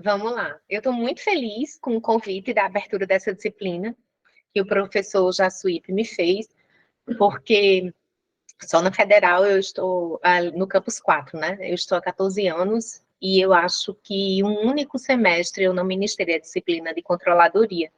Vamos lá. Eu estou muito feliz com o convite da abertura dessa disciplina que o professor Jassuípe me fez, porque só na Federal eu estou no Campus 4, né? Eu estou há 14 anos e eu acho que um único semestre eu não ministrei a disciplina de controladoria.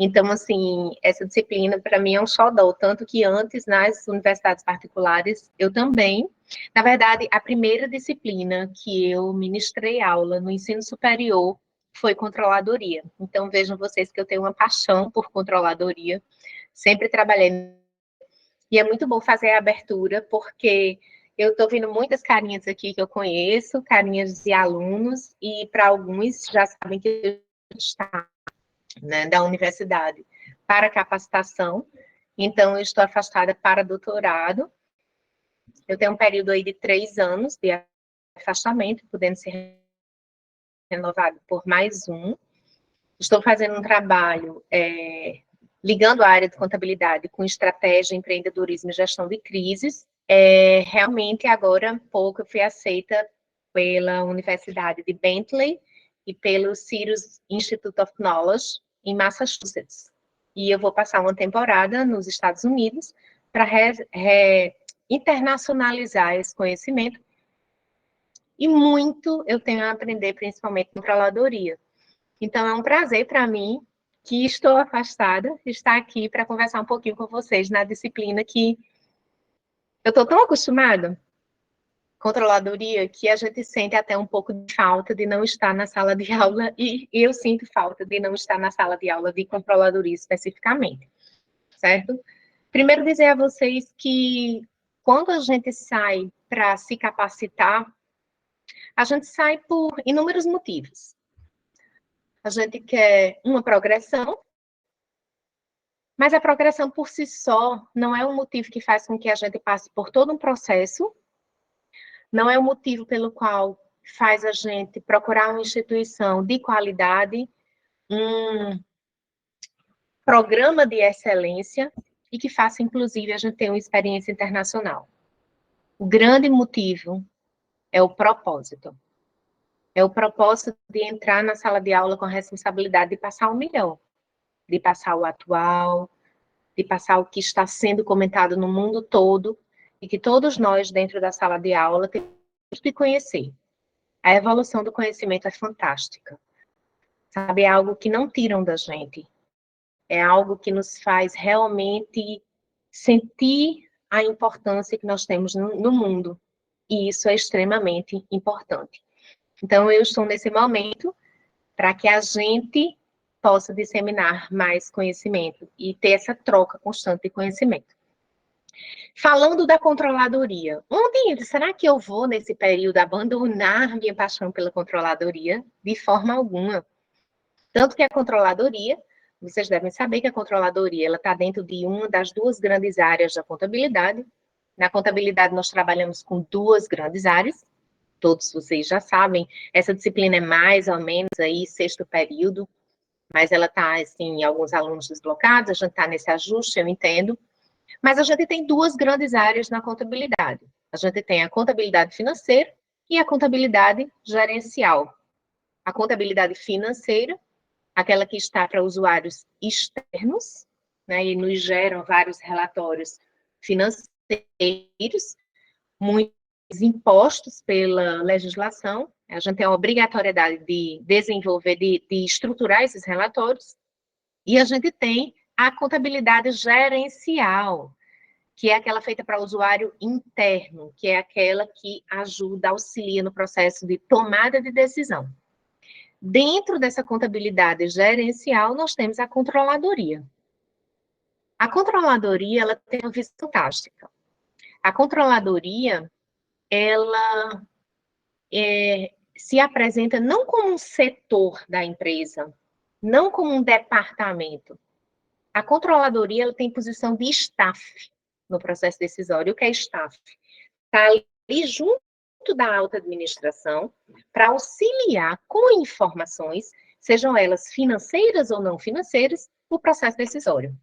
Então, assim, essa disciplina para mim é um xodó, tanto que antes, nas universidades particulares, eu também. Na verdade, a primeira disciplina que eu ministrei aula no ensino superior foi controladoria. Então, vejam vocês que eu tenho uma paixão por controladoria, sempre trabalhei. E é muito bom fazer a abertura, porque eu estou vendo muitas carinhas aqui que eu conheço, carinhas de alunos, e para alguns já sabem que eu estou, né, da universidade para capacitação, então eu estou afastada para doutorado. Eu tenho um período aí de 3 anos de afastamento, podendo ser renovado por mais um. Estou fazendo um trabalho ligando a área de contabilidade com estratégia, empreendedorismo e gestão de crises. Realmente, agora, há pouco, eu fui aceita pela Universidade de Bentley e pelo Sirius Institute of Knowledge, em Massachusetts. E eu vou passar uma temporada nos Estados Unidos para internacionalizar esse conhecimento. E muito eu tenho a aprender, principalmente controladoria. Então, é um prazer para mim, que estou afastada, estar aqui para conversar um pouquinho com vocês na disciplina que eu estou tão acostumada, controladoria, que a gente sente até um pouco de falta de não estar na sala de aula, e eu sinto falta de não estar na sala de aula de controladoria especificamente, certo? Primeiro dizer a vocês que quando a gente sai para se capacitar, a gente sai por inúmeros motivos. A gente quer uma progressão, mas a progressão por si só não é um motivo que faz com que a gente passe por todo um processo, não é o motivo pelo qual faz a gente procurar uma instituição de qualidade, um programa de excelência e que faça, inclusive, a gente ter uma experiência internacional. O grande motivo é o propósito. É o propósito de entrar na sala de aula com a responsabilidade de passar o melhor, de passar o atual, de passar o que está sendo comentado no mundo todo e que todos nós, dentro da sala de aula, temos que conhecer. A evolução do conhecimento é fantástica. Sabe, é algo que não tiram da gente. É algo que nos faz realmente sentir a importância que nós temos no mundo. E isso é extremamente importante. Então, eu estou nesse momento para que a gente possa disseminar mais conhecimento e ter essa troca constante de conhecimento. Falando da controladoria, onde será que eu vou, nesse período, abandonar minha paixão pela controladoria? De forma alguma. Tanto que a controladoria, vocês devem saber que a controladoria ela está dentro de uma das 2 grandes áreas da contabilidade. Na contabilidade, nós trabalhamos com 2 grandes áreas, todos vocês já sabem, essa disciplina é mais ou menos aí 6º período, mas ela está, assim, alguns alunos desblocados, a gente está nesse ajuste, eu entendo. Mas a gente tem 2 grandes áreas na contabilidade. A gente tem a contabilidade financeira e a contabilidade gerencial. A contabilidade financeira, aquela que está para usuários externos, né, e nos geram vários relatórios financeiros, muitos impostos pela legislação. A gente tem a obrigatoriedade de desenvolver, de estruturar esses relatórios. E a gente tem a contabilidade gerencial, que é aquela feita para o usuário interno, que é aquela que ajuda, auxilia no processo de tomada de decisão. Dentro dessa contabilidade gerencial, nós temos a controladoria. A controladoria, ela tem uma visão fantástica. A controladoria, ela se apresenta não como um setor da empresa, não como um departamento. A controladoria, ela tem posição de staff no processo decisório. O que é staff? Está ali junto da alta administração para auxiliar com informações, sejam elas financeiras ou não financeiras, o processo decisório.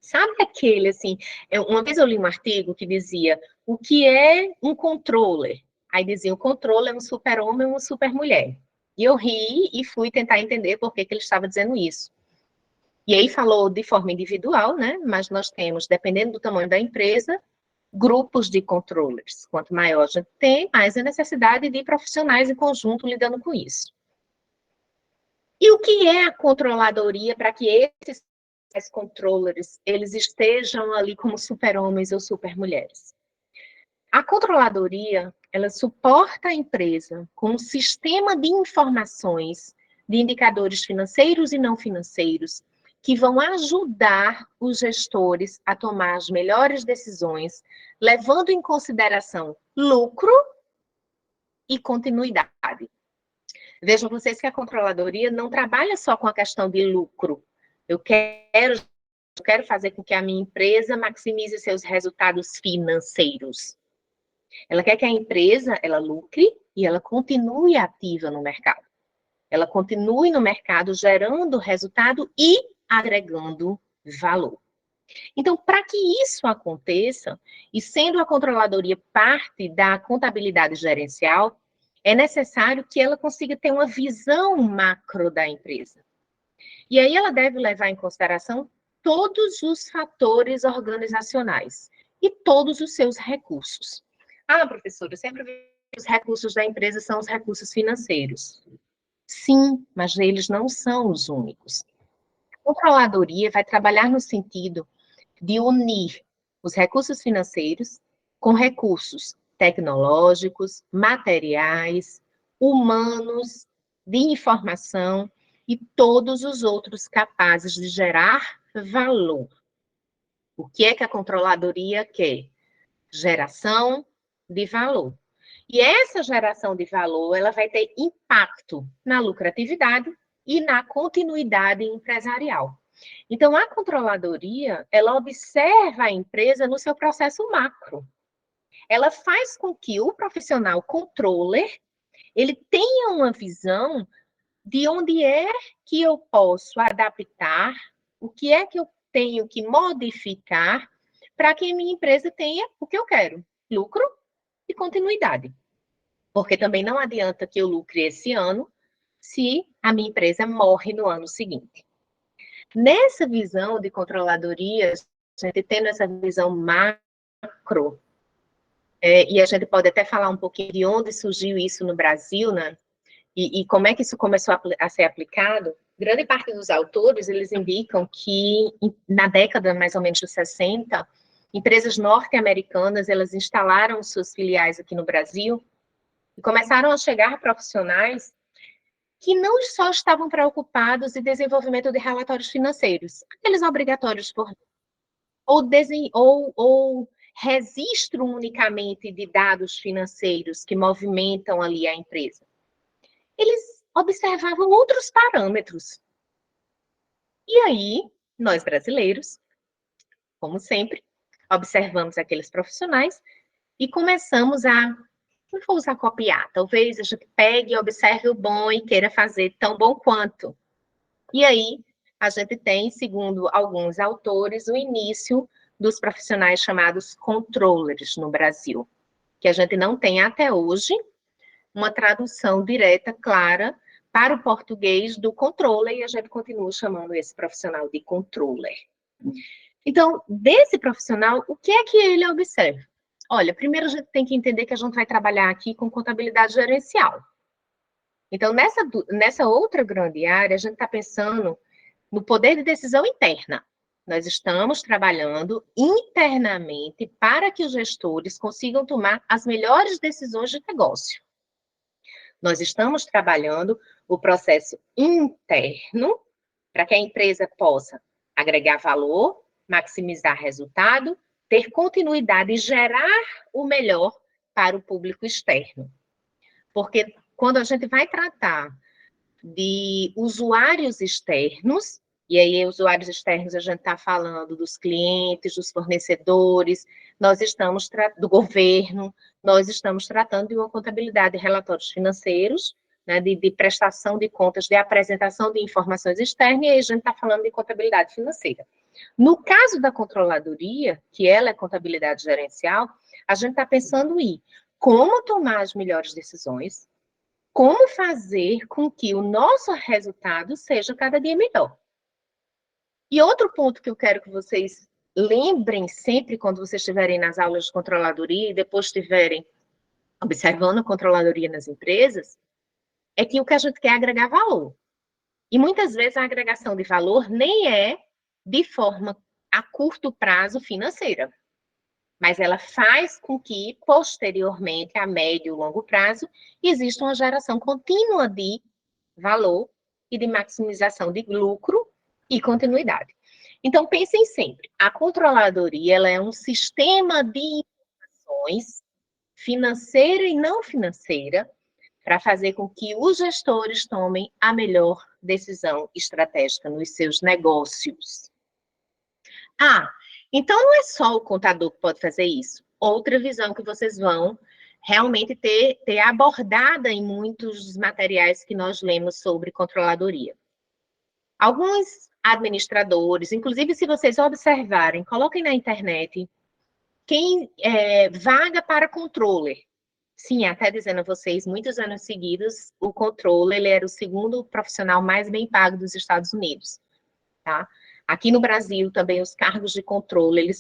Sabe aquele, assim, uma vez eu li um artigo que dizia o que é um controller? Aí dizia, o controller é um super-homem ou uma super-mulher. E eu ri e fui tentar entender por que ele estava dizendo isso. E aí falou de forma individual, né? Mas nós temos, dependendo do tamanho da empresa, grupos de controllers. Quanto maior a gente tem, mais a necessidade de profissionais em conjunto lidando com isso. E o que é a controladoria para que esses controllers eles estejam ali como super-homens ou super-mulheres? A controladoria, ela suporta a empresa com um sistema de informações, de indicadores financeiros e não financeiros, que vão ajudar os gestores a tomar as melhores decisões, levando em consideração lucro e continuidade. Vejam vocês que a controladoria não trabalha só com a questão de lucro. Eu quero fazer com que a minha empresa maximize seus resultados financeiros. Ela quer que a empresa ela lucre e ela continue ativa no mercado. Ela continue no mercado gerando resultado e agregando valor. Então, para que isso aconteça, e sendo a controladoria parte da contabilidade gerencial, é necessário que ela consiga ter uma visão macro da empresa. E aí ela deve levar em consideração todos os fatores organizacionais e todos os seus recursos. Ah, professora, eu sempre vi que os recursos da empresa são os recursos financeiros. Sim, mas eles não são os únicos. A controladoria vai trabalhar no sentido de unir os recursos financeiros com recursos tecnológicos, materiais, humanos, de informação e todos os outros capazes de gerar valor. O que é que a controladoria quer? Geração de valor. E essa geração de valor, ela vai ter impacto na lucratividade e na continuidade empresarial. Então, a controladoria, ela observa a empresa no seu processo macro. Ela faz com que o profissional controller, ele tenha uma visão de onde é que eu posso adaptar, o que é que eu tenho que modificar para que a minha empresa tenha o que eu quero, lucro e continuidade. Porque também não adianta que eu lucre esse ano se a minha empresa morre no ano seguinte. Nessa visão de controladoria, a gente tendo essa visão macro, e a gente pode até falar um pouquinho de onde surgiu isso no Brasil, né? E como é que isso começou a ser aplicado. Grande parte dos autores, eles indicam que na década mais ou menos de 60, empresas norte-americanas, elas instalaram suas filiais aqui no Brasil e começaram a chegar profissionais que não só estavam preocupados em desenvolvimento de relatórios financeiros, aqueles obrigatórios por ou registro unicamente de dados financeiros que movimentam ali a empresa. Eles observavam outros parâmetros. E aí, nós brasileiros, como sempre, observamos aqueles profissionais e começamos a, não vou usar copiar, talvez a gente pegue e observe o bom e queira fazer tão bom quanto. E aí, a gente tem, segundo alguns autores, o início dos profissionais chamados controllers no Brasil, que a gente não tem até hoje uma tradução direta, clara, para o português do controller, e a gente continua chamando esse profissional de controller. Então, desse profissional, o que é que ele observa? Olha, primeiro a gente tem que entender que a gente vai trabalhar aqui com contabilidade gerencial. Então, nessa outra grande área, a gente está pensando no poder de decisão interna. Nós estamos trabalhando internamente para que os gestores consigam tomar as melhores decisões de negócio. Nós estamos trabalhando o processo interno para que a empresa possa agregar valor, maximizar resultado, ter continuidade e gerar o melhor para o público externo. Porque quando a gente vai tratar de usuários externos, e aí usuários externos a gente está falando dos clientes, dos fornecedores, nós estamos do governo, nós estamos tratando de uma contabilidade de relatórios financeiros, né, de prestação de contas, de apresentação de informações externas, e aí a gente está falando de contabilidade financeira. No caso da controladoria, que ela é contabilidade gerencial, a gente está pensando em como tomar as melhores decisões, como fazer com que o nosso resultado seja cada dia melhor. E outro ponto que eu quero que vocês lembrem sempre quando vocês estiverem nas aulas de controladoria e depois estiverem observando a controladoria nas empresas, é que o que a gente quer é agregar valor. E muitas vezes a agregação de valor nem é de forma a curto prazo financeira, mas ela faz com que, posteriormente, a médio e longo prazo, exista uma geração contínua de valor e de maximização de lucro e continuidade. Então, pensem sempre, a controladoria ela é um sistema de informações financeira e não financeira para fazer com que os gestores tomem a melhor decisão estratégica nos seus negócios. Ah, então não é só o contador que pode fazer isso. Outra visão que vocês vão realmente ter abordada em muitos dos materiais que nós lemos sobre controladoria. Alguns administradores, inclusive se vocês observarem, coloquem na internet quem vaga para controller. Sim, até dizendo a vocês, muitos anos seguidos, o controller ele era o segundo profissional mais bem pago dos Estados Unidos, tá? Aqui no Brasil também os cargos de controle,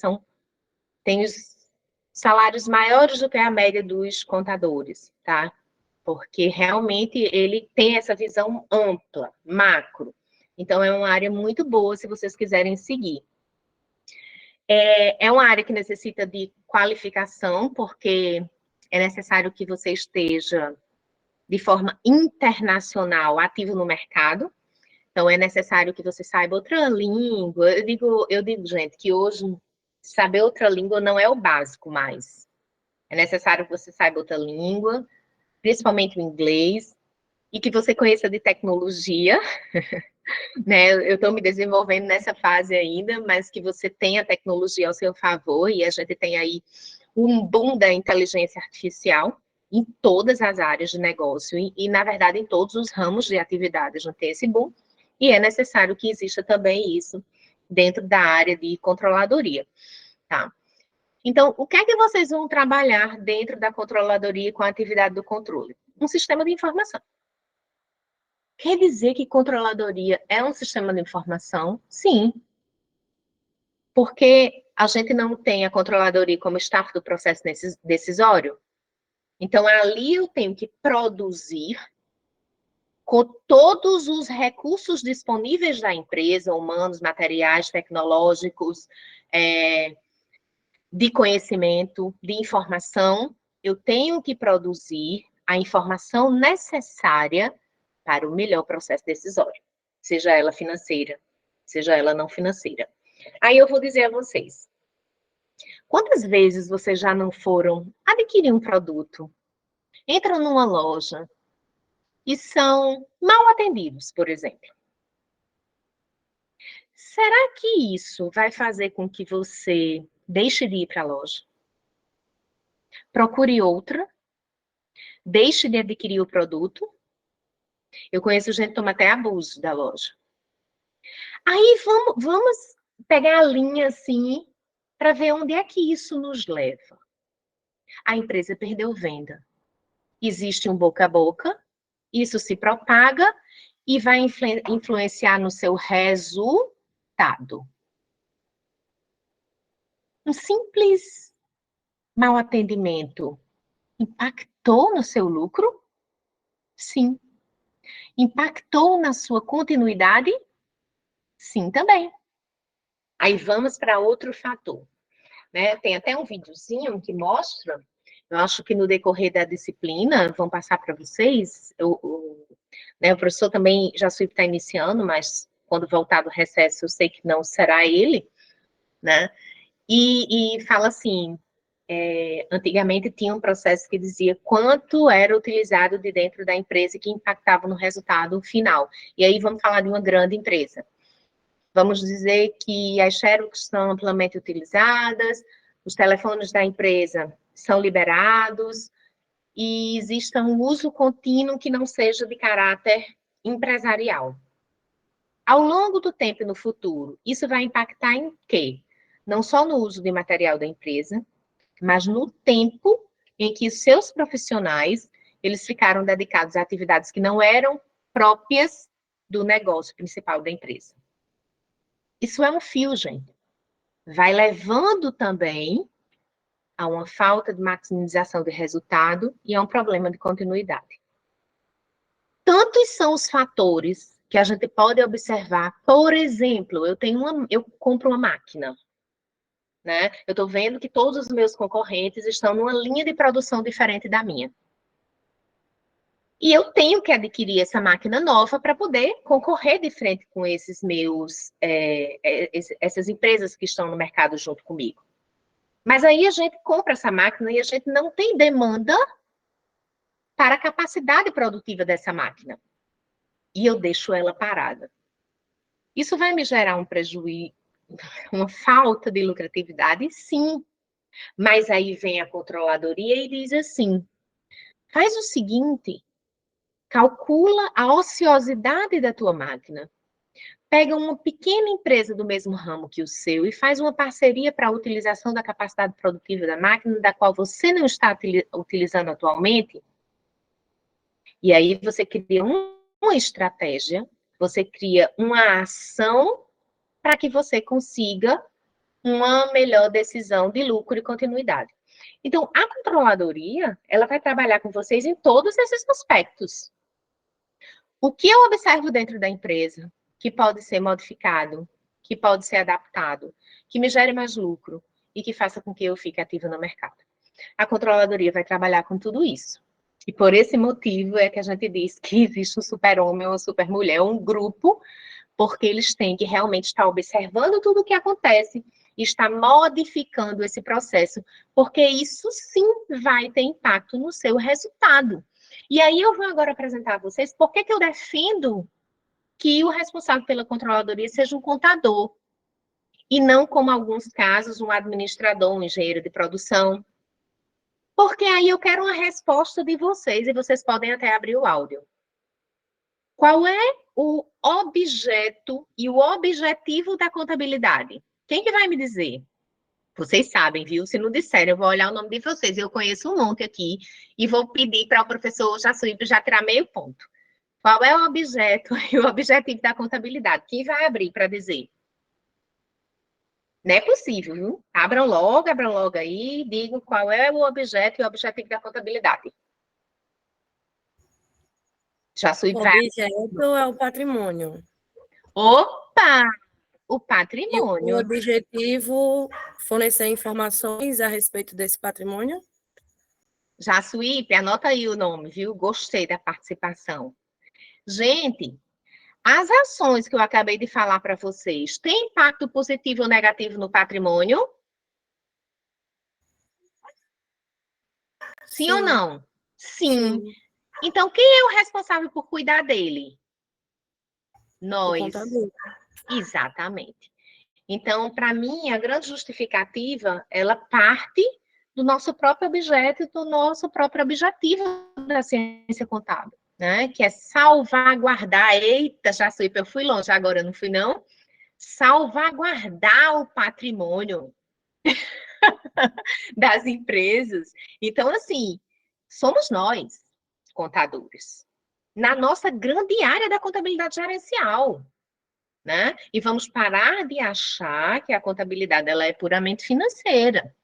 têm os salários maiores do que a média dos contadores, tá? Porque realmente ele tem essa visão ampla, macro. Então é uma área muito boa se vocês quiserem seguir. É uma área que necessita de qualificação, porque é necessário que você esteja de forma internacional ativo no mercado. Então, é necessário que você saiba outra língua. Eu digo, gente, que hoje saber outra língua não é o básico mais. É necessário que você saiba outra língua, principalmente o inglês, e que você conheça de tecnologia, né? Eu estou me desenvolvendo nessa fase ainda, mas que você tenha tecnologia ao seu favor, e a gente tem aí um boom da inteligência artificial em todas as áreas de negócio, na verdade, em todos os ramos de atividade a gente tem esse boom, e é necessário que exista também isso dentro da área de controladoria, tá? Então, o que é que vocês vão trabalhar dentro da controladoria com a atividade do controle? Um sistema de informação. Quer dizer que controladoria é um sistema de informação? Sim. Porque a gente não tem a controladoria como staff do processo decisório? Então, ali eu tenho que produzir com todos os recursos disponíveis da empresa, humanos, materiais, tecnológicos, de conhecimento, de informação, eu tenho que produzir a informação necessária para o melhor processo decisório, seja ela financeira, seja ela não financeira. Aí eu vou dizer a vocês, quantas vezes vocês já não foram adquirir um produto, entram numa loja e são mal atendidos, por exemplo? Será que isso vai fazer com que você deixe de ir para a loja? Procure outra? Deixe de adquirir o produto? Eu conheço gente que toma até abuso da loja. Aí vamos pegar a linha assim para ver onde é que isso nos leva. A empresa perdeu venda. Existe um boca a boca, isso se propaga e vai influenciar no seu resultado. Um simples mau atendimento impactou no seu lucro? Sim. Impactou na sua continuidade? Sim, também. Aí vamos para outro fator, né? Tem até um videozinho que mostra, eu acho que no decorrer da disciplina, vão passar para vocês, né, o professor também já soube que está iniciando, mas quando voltar do recesso, eu sei que não será ele, né? E fala assim, antigamente tinha um processo que dizia quanto era utilizado de dentro da empresa que impactava no resultado final. E aí vamos falar de uma grande empresa. Vamos dizer que as xerox são amplamente utilizadas, os telefones da empresa são liberados e exista um uso contínuo que não seja de caráter empresarial. Ao longo do tempo e no futuro, isso vai impactar em quê? Não só no uso de material da empresa, mas no tempo em que os seus profissionais eles ficaram dedicados a atividades que não eram próprias do negócio principal da empresa. Isso é um fio, gente. Vai levando também a uma falta de maximização de resultado e a um problema de continuidade. Tantos são os fatores que a gente pode observar. Por exemplo, eu compro uma máquina, né? Eu estou vendo que todos os meus concorrentes estão numa linha de produção diferente da minha. E eu tenho que adquirir essa máquina nova para poder concorrer de frente com essas empresas que estão no mercado junto comigo. Mas aí a gente compra essa máquina e a gente não tem demanda para a capacidade produtiva dessa máquina. E eu deixo ela parada. Isso vai me gerar um prejuízo, uma falta de lucratividade? Sim. Mas aí vem a controladoria e diz assim, faz o seguinte, calcula a ociosidade da tua máquina. Pega uma pequena empresa do mesmo ramo que o seu e faz uma parceria para a utilização da capacidade produtiva da máquina, da qual você não está utilizando atualmente. E aí você cria uma estratégia, você cria uma ação para que você consiga uma melhor decisão de lucro e continuidade. Então, a controladoria, ela vai trabalhar com vocês em todos esses aspectos. O que eu observo dentro da empresa, que pode ser modificado, que pode ser adaptado, que me gere mais lucro e que faça com que eu fique ativa no mercado. A controladoria vai trabalhar com tudo isso. E por esse motivo é que a gente diz que existe um super-homem ou uma super-mulher, um grupo, porque eles têm que realmente estar observando tudo o que acontece e estar modificando esse processo, porque isso sim vai ter impacto no seu resultado. E aí eu vou agora apresentar a vocês por que eu defendo que o responsável pela controladoria seja um contador, e não, como alguns casos, um administrador, um engenheiro de produção. Porque aí eu quero uma resposta de vocês, e vocês podem até abrir o áudio. Qual é o objeto e o objetivo da contabilidade? Quem que vai me dizer? Vocês sabem, viu? Se não disserem, eu vou olhar o nome de vocês. Eu conheço um monte aqui e vou pedir para o professor Jaçuípe já tirar meio ponto. Qual é o objeto e o objetivo da contabilidade? Quem vai abrir para dizer? Não é possível, viu? Abram logo aí, digam qual é o objeto e o objetivo da contabilidade. O objeto é o patrimônio. Opa! O E o patrimônio. objetivo, fornecer informações a respeito desse patrimônio? Jaçuípe, anota aí o nome, viu? Gostei da participação. Gente, as ações que eu acabei de falar para vocês têm impacto positivo ou negativo no patrimônio? Sim, ou não? Sim. Então, quem é o responsável por cuidar dele? Nós. O contador. Exatamente. Então, para mim, a grande justificativa, ela parte do nosso próprio objeto e do nosso próprio objetivo da ciência contábil, né? Que é salvaguardar, eita, Jaçuípe, eu fui longe agora, não fui não? Salvaguardar o patrimônio das empresas. Então, assim, somos nós, contadores, na nossa grande área da contabilidade gerencial. Né? E vamos parar de achar que a contabilidade ela é puramente financeira.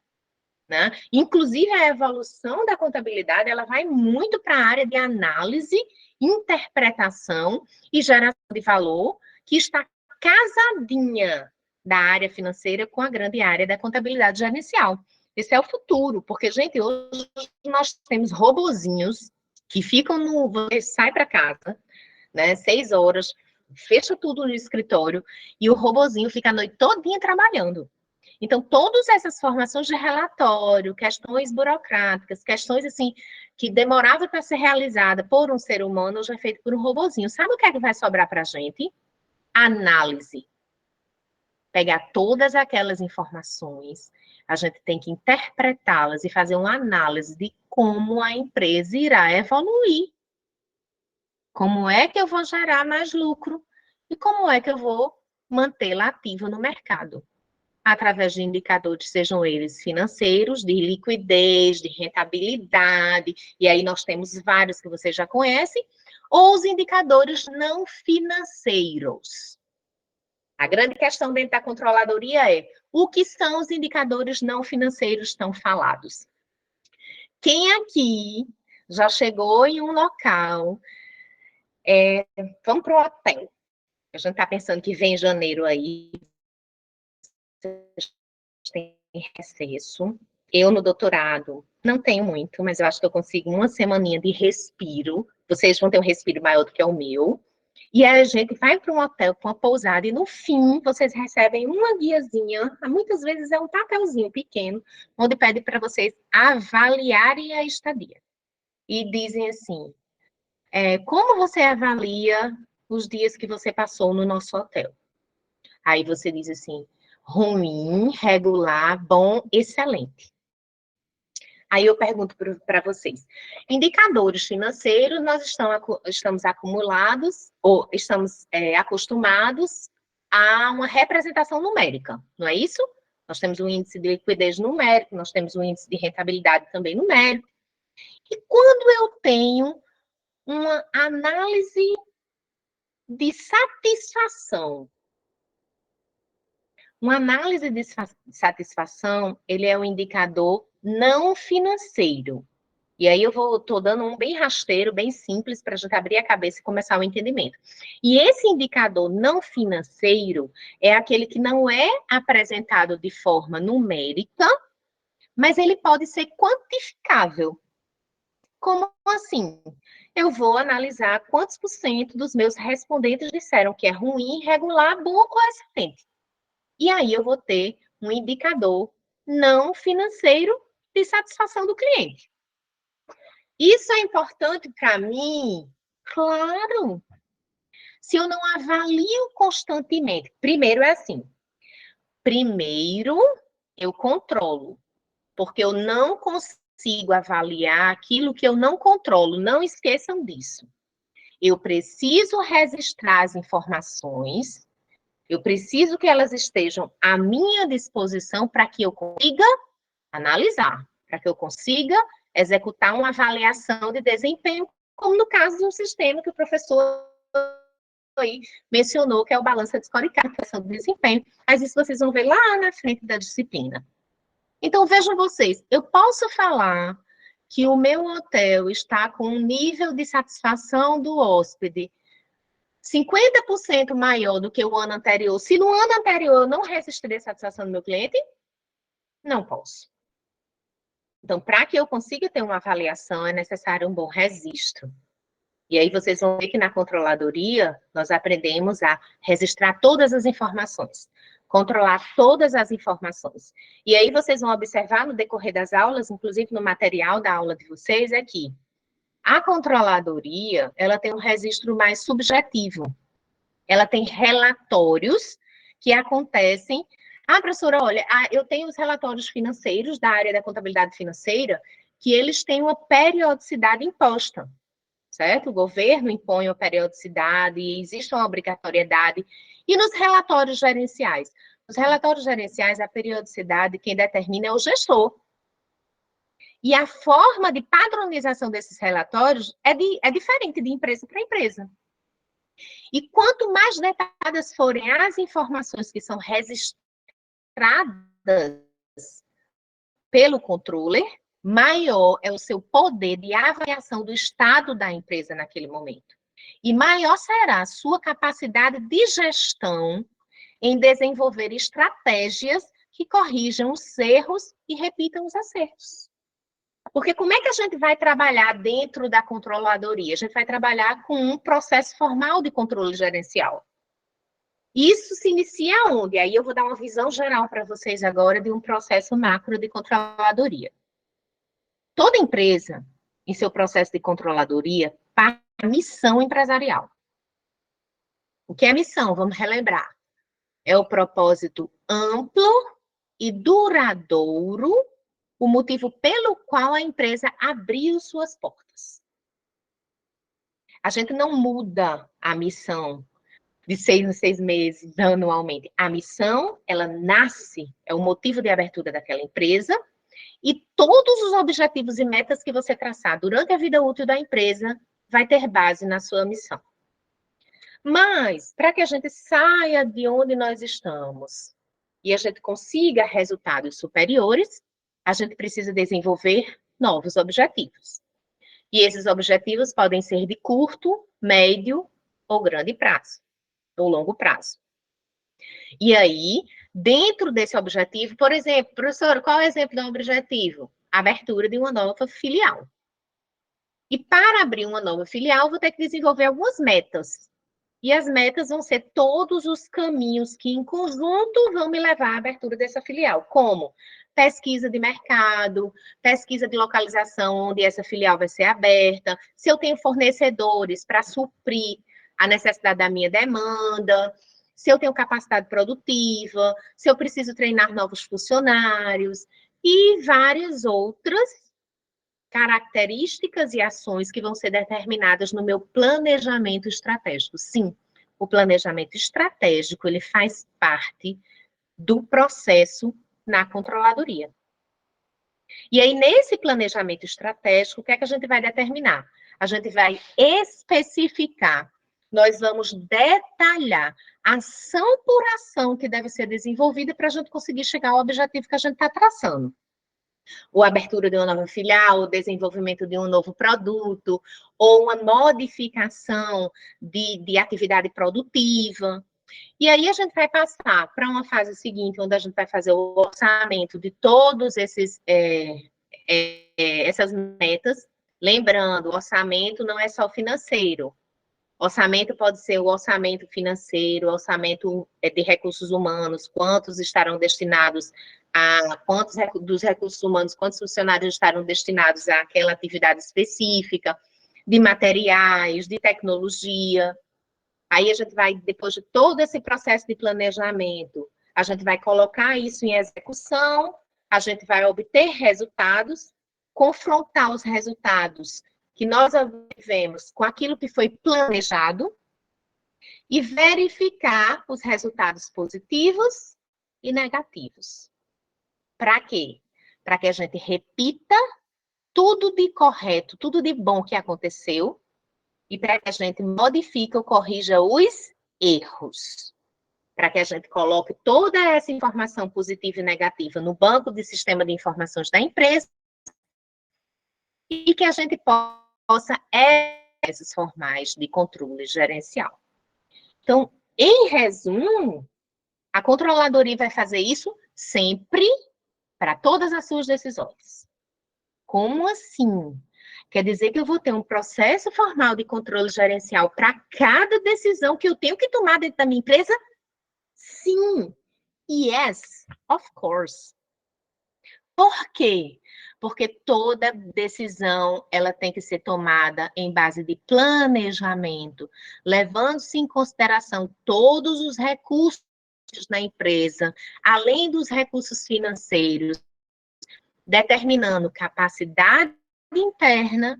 Né? Inclusive, a evolução da contabilidade ela vai muito para a área de análise, interpretação e geração de valor, que está casadinha da área financeira com a grande área da contabilidade gerencial. Esse é o futuro, porque, gente, hoje nós temos robozinhos que ficam no... Você sai para casa, né, 6 horas, fecha tudo no escritório e o robozinho fica a noite todinha trabalhando. Então, todas essas formações de relatório, questões burocráticas, questões assim que demorava para ser realizada por um ser humano, já é feito por um robozinho. Sabe o que é que vai sobrar para a gente? Análise. Pegar todas aquelas informações, a gente tem que interpretá-las e fazer uma análise de como a empresa irá evoluir. Como é que eu vou gerar mais lucro? E como é que eu vou mantê-la ativa no mercado? através de indicadores, sejam eles financeiros, de liquidez, de rentabilidade, e aí nós temos vários que vocês já conhecem, ou os indicadores não financeiros. A grande questão dentro da controladoria é o que são os indicadores não financeiros tão falados. Quem aqui já chegou em um local, vamos para o hotel, a gente está pensando que vem janeiro aí, tem recesso. Eu, no doutorado, não tenho muito, mas eu acho que eu consigo uma semaninha de respiro. Vocês vão ter um respiro maior do que o meu. E aí a gente vai para um hotel, para uma pousada, e no fim vocês recebem uma guiazinha, muitas vezes é um papelzinho pequeno, onde pede para vocês avaliarem a estadia. E dizem assim, como você avalia os dias que você passou no nosso hotel? Aí você diz assim, ruim, regular, bom, excelente. Aí eu pergunto para vocês, indicadores financeiros, nós estamos acumulados, ou estamos acostumados a uma representação numérica, não é isso? Nós temos um índice de liquidez numérico, nós temos um índice de rentabilidade também numérico. E quando eu tenho uma análise de satisfação, uma análise de satisfação, ele é um indicador não financeiro. E aí eu estou dando um bem rasteiro, bem simples, para a gente abrir a cabeça e começar o entendimento. E esse indicador não financeiro é aquele que não é apresentado de forma numérica, mas ele pode ser quantificável. Como assim? Eu vou analisar quantos por cento dos meus respondentes disseram que é ruim, regular, bom ou excelente. E aí eu vou ter um indicador não financeiro de satisfação do cliente. Isso é importante para mim? Claro. Se eu não avalio constantemente, primeiro é assim, primeiro eu controlo, porque eu não consigo avaliar aquilo que eu não controlo, não esqueçam disso. Eu preciso registrar as informações, eu preciso que elas estejam à minha disposição para que eu consiga analisar, para que eu consiga executar uma avaliação de desempenho, como no caso de um sistema que o professor aí mencionou, que é o balança de score card, questão de desempenho, mas isso vocês vão ver lá na frente da disciplina. Então, vejam vocês, eu posso falar que o meu hotel está com um nível de satisfação do hóspede 50% maior do que o ano anterior. Se no ano anterior eu não registrei a satisfação do meu cliente, não posso. Então, para que eu consiga ter uma avaliação, é necessário um bom registro. E aí vocês vão ver que na controladoria, nós aprendemos a registrar todas as informações, controlar todas as informações. E aí vocês vão observar no decorrer das aulas, inclusive no material da aula de vocês, é que a controladoria, ela tem um registro mais subjetivo. Ela tem relatórios que acontecem. Ah, professora, olha, eu tenho os relatórios financeiros da área da contabilidade financeira, que eles têm uma periodicidade imposta, certo? O governo impõe uma periodicidade, existe uma obrigatoriedade. E nos relatórios gerenciais? Nos relatórios gerenciais, a periodicidade, quem determina é o gestor. E a forma de padronização desses relatórios é diferente de empresa para empresa. E quanto mais detalhadas forem as informações que são registradas pelo controller, maior é o seu poder de avaliação do estado da empresa naquele momento. E maior será a sua capacidade de gestão em desenvolver estratégias que corrijam os erros e repitam os acertos. Porque como é que a gente vai trabalhar dentro da controladoria? A gente vai trabalhar com um processo formal de controle gerencial. Isso se inicia onde? Aí eu vou dar uma visão geral para vocês agora de um processo macro de controladoria. Toda empresa, em seu processo de controladoria, parte da missão empresarial. O que é missão? Vamos relembrar. É o propósito amplo e duradouro, o motivo pelo qual a empresa abriu suas portas. A gente não muda a missão de 6 em 6 meses, anualmente. A missão, ela nasce, é o motivo de abertura daquela empresa, e todos os objetivos e metas que você traçar durante a vida útil da empresa vai ter base na sua missão. Mas, para que a gente saia de onde nós estamos e a gente consiga resultados superiores, a gente precisa desenvolver novos objetivos. E esses objetivos podem ser de curto, médio ou grande prazo, ou longo prazo. E aí, dentro desse objetivo, por exemplo, professor, qual é o exemplo de um objetivo? A abertura de uma nova filial. E para abrir uma nova filial, vou ter que desenvolver algumas metas. E as metas vão ser todos os caminhos que, em conjunto, vão me levar à abertura dessa filial, como pesquisa de mercado, pesquisa de localização onde essa filial vai ser aberta, se eu tenho fornecedores para suprir a necessidade da minha demanda, se eu tenho capacidade produtiva, se eu preciso treinar novos funcionários e várias outras características e ações que vão ser determinadas no meu planejamento estratégico. Sim, o planejamento estratégico, ele faz parte do processo na controladoria. E aí, nesse planejamento estratégico, o que é que a gente vai determinar? A gente vai especificar, nós vamos detalhar ação por ação que deve ser desenvolvida para a gente conseguir chegar ao objetivo que a gente está traçando. Ou a abertura de uma nova filial, o desenvolvimento de um novo produto, ou uma modificação de atividade produtiva. E aí a gente vai passar para uma fase seguinte, onde a gente vai fazer o orçamento de todos essas metas. Lembrando, o orçamento não é só financeiro. Orçamento pode ser o orçamento financeiro, orçamento de recursos humanos, quantos estarão destinados quantos dos recursos humanos, quantos funcionários estarão destinados àquela atividade específica, de materiais, de tecnologia. Aí a gente vai, depois de todo esse processo de planejamento, a gente vai colocar isso em execução, a gente vai obter resultados, confrontar os resultados que nós obtivemos com aquilo que foi planejado e verificar os resultados positivos e negativos. Para quê? Para que a gente repita tudo de correto, tudo de bom que aconteceu e para que a gente modifique ou corrija os erros. Para que a gente coloque toda essa informação positiva e negativa no banco de sistema de informações da empresa e que a gente possa esses formais de controle gerencial. Então, em resumo, a controladoria vai fazer isso sempre para todas as suas decisões. Como assim? Quer dizer que eu vou ter um processo formal de controle gerencial para cada decisão que eu tenho que tomar dentro da minha empresa? Sim. Yes, of course. Por quê? Porque toda decisão, ela tem que ser tomada em base de planejamento, levando-se em consideração todos os recursos na empresa, além dos recursos financeiros, determinando capacidade interna,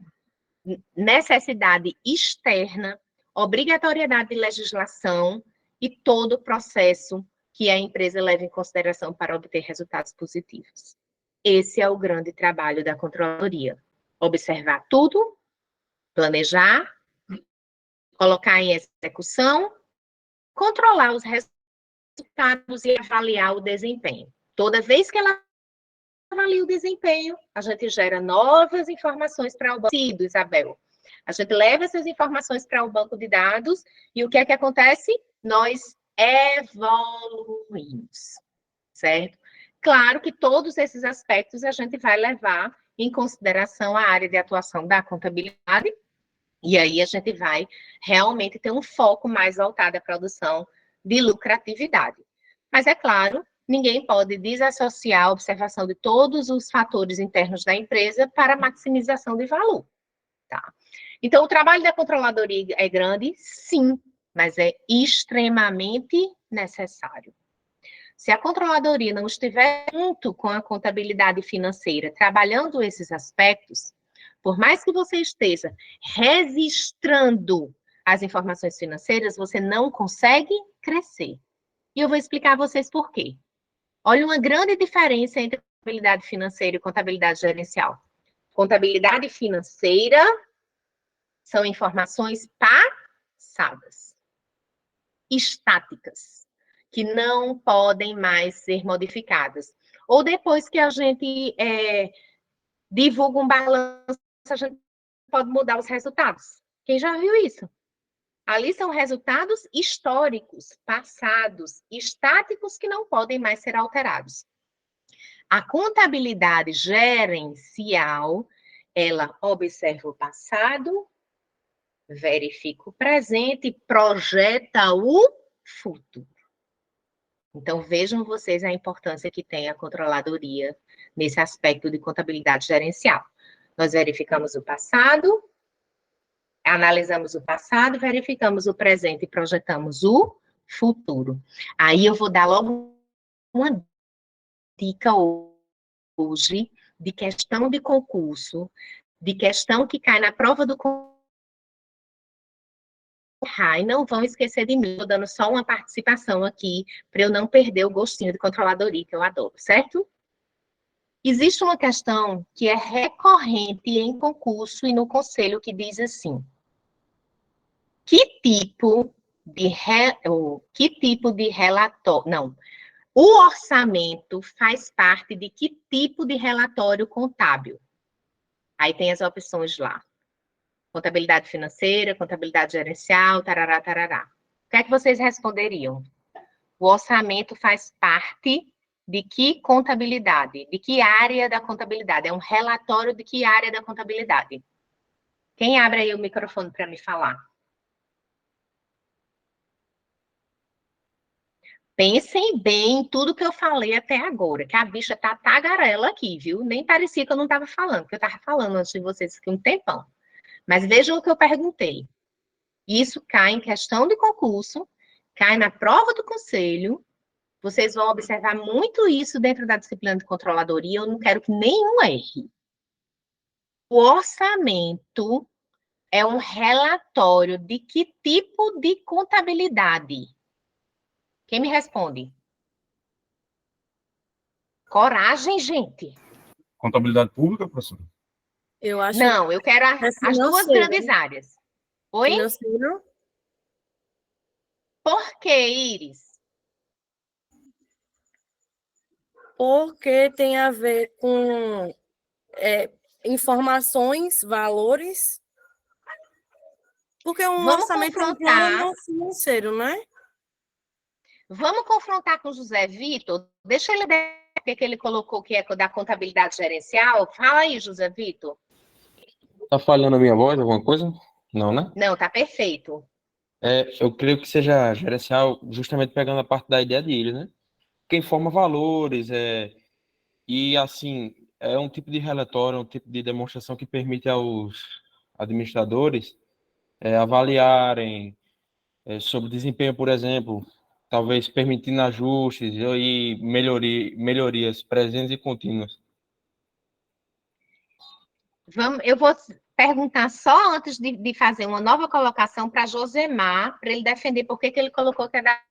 necessidade externa, obrigatoriedade de legislação e todo o processo que a empresa leva em consideração para obter resultados positivos. Esse é o grande trabalho da controladoria. Observar tudo, planejar, colocar em execução, controlar os resultados e avaliar o desempenho. Toda vez que ela avalia o desempenho, a gente gera novas informações para o banco. Isabel, a gente leva essas informações para o banco de dados e o que é que acontece? Nós evoluímos, certo? Claro que todos esses aspectos a gente vai levar em consideração a área de atuação da contabilidade e aí a gente vai realmente ter um foco mais voltado à produção de lucratividade. Mas é claro, ninguém pode desassociar a observação de todos os fatores internos da empresa para a maximização de valor, tá? Então, o trabalho da controladoria é grande? Sim, mas é extremamente necessário. Se a controladoria não estiver junto com a contabilidade financeira, trabalhando esses aspectos, por mais que você esteja registrando as informações financeiras, você não consegue crescer. E eu vou explicar a vocês por quê. Olha uma grande diferença entre contabilidade financeira e contabilidade gerencial. Contabilidade financeira são informações passadas, estáticas, que não podem mais ser modificadas. Ou depois que a gente divulga um balanço, a gente pode mudar os resultados. Quem já viu isso? Ali são resultados históricos, passados, estáticos, que não podem mais ser alterados. A contabilidade gerencial, ela observa o passado, verifica o presente e projeta o futuro. Então, vejam vocês a importância que tem a controladoria nesse aspecto de contabilidade gerencial. Nós verificamos o passado, analisamos o passado, verificamos o presente e projetamos o futuro. Aí eu vou dar logo uma dica hoje de questão de concurso, de questão que cai na prova do concurso. E não vão esquecer de mim, estou dando só uma participação aqui, para eu não perder o gostinho de controladoria, que eu adoro, certo? Existe uma questão que é recorrente em concurso e no conselho, que diz assim: que tipo de relatório... Não, o orçamento faz parte de que tipo de relatório contábil? Aí tem as opções lá. Contabilidade financeira, contabilidade gerencial, tarará, tarará. O que é que vocês responderiam? O orçamento faz parte de que contabilidade? De que área da contabilidade? É um relatório de que área da contabilidade? Quem abre aí o microfone para me falar? Pensem bem em tudo que eu falei até agora, que a bicha tá tagarela aqui, viu? Nem parecia que eu não estava falando, porque eu estava falando antes de vocês aqui um tempão. Mas vejam o que eu perguntei. Isso cai em questão de concurso, cai na prova do conselho. Vocês vão observar muito isso dentro da disciplina de controladoria. Eu não quero que nenhum erre. O orçamento é um relatório de que tipo de contabilidade? Quem me responde? Coragem, gente. Contabilidade pública, professor? Eu acho Não, eu quero que é as duas financeiro. grandes áreas. Oi? Financeiro, Por que, Iris? porque tem a ver com informações, valores, porque um Vamos orçamento é um confrontar. plano financeiro, né? Vamos confrontar com o José Vitor? Deixa ele ver o que ele colocou que é da contabilidade gerencial. Fala aí, José Vitor. Tá falhando a minha voz, alguma coisa? Não, né? Não, tá perfeito. Eu creio que seja gerencial, justamente pegando a parte da ideia dele, né? Quem informa valores, e assim, é um tipo de relatório, um tipo de demonstração que permite aos administradores avaliarem sobre desempenho, por exemplo, talvez permitindo ajustes e melhorias presentes e contínuas. Eu vou perguntar só antes de fazer uma nova colocação para Josemar, para ele defender por que ele colocou que é da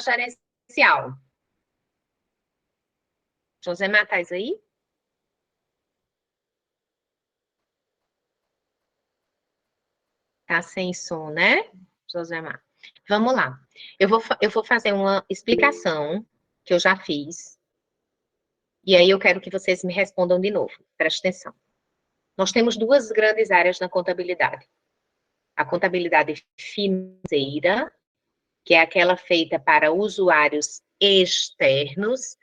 gerencial. Josemar, tá aí? Tá sem som, né, Josemar? Vamos lá. Eu vou fazer uma explicação que eu já fiz. E aí eu quero que vocês me respondam de novo. Preste atenção. Nós temos duas grandes áreas na contabilidade. A contabilidade financeira, que é aquela feita para usuários externos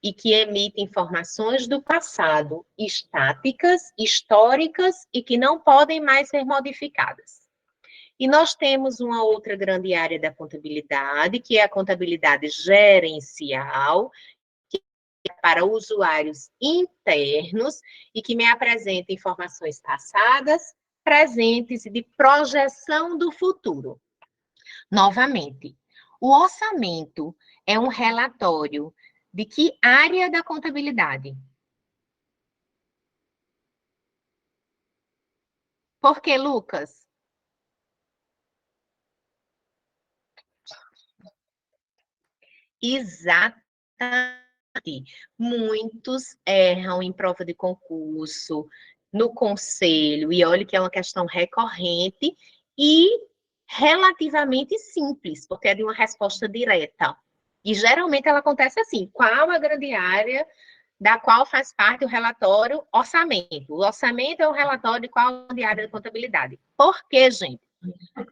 e que emite informações do passado, estáticas, históricas e que não podem mais ser modificadas. E nós temos uma outra grande área da contabilidade, que é a contabilidade gerencial, que é para usuários internos e que me apresenta informações passadas, presentes e de projeção do futuro. Novamente, o orçamento é um relatório de que área da contabilidade? Por que, Lucas? Exatamente. Muitos erram em prova de concurso, no conselho, e olha que é uma questão recorrente e relativamente simples, porque é de uma resposta direta. E geralmente ela acontece assim: qual a grande área da qual faz parte o relatório orçamento? O orçamento é o relatório de qual a grande área de contabilidade. Por quê, gente?